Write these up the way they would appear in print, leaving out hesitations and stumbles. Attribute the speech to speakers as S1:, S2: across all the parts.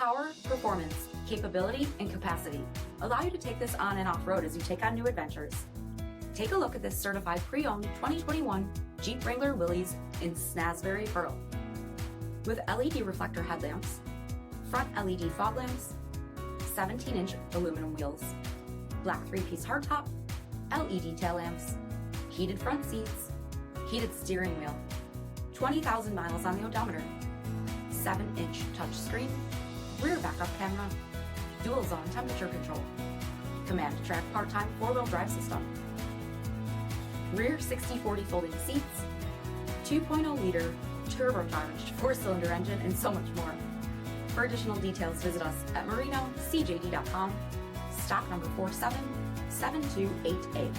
S1: power, performance, capability, and capacity allow you to take this on and off-road as you take on new adventures. Take a look at this certified pre-owned 2021 Jeep Wrangler Willys in Snazberry Pearl. With LED reflector headlamps, front LED fog lamps, 17-inch aluminum wheels, black 3-piece hardtop, LED tail lamps, heated front seats, heated steering wheel, 20,000 miles on the odometer, 7-inch touchscreen, rear backup camera, dual zone temperature control, command track part-time 4-wheel drive system, rear 60/40 folding seats, 2.0-liter turbocharged 4-cylinder engine, and so much more. For additional details, visit us at marinocjd.com, stock number 477288.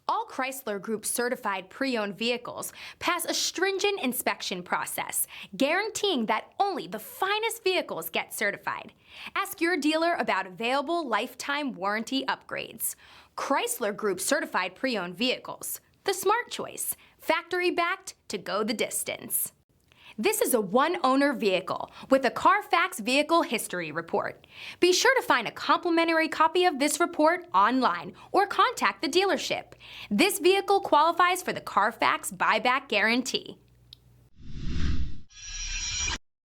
S2: All Chrysler Group certified pre-owned vehicles pass a stringent inspection process, guaranteeing that only the finest vehicles get certified. Ask your dealer about available lifetime warranty upgrades. Chrysler Group certified pre-owned vehicles, the smart choice, factory backed to go the distance. This is a one-owner vehicle with a Carfax Vehicle History Report. Be sure to find a complimentary copy of this report online or contact the dealership. This vehicle qualifies for the Carfax Buyback Guarantee.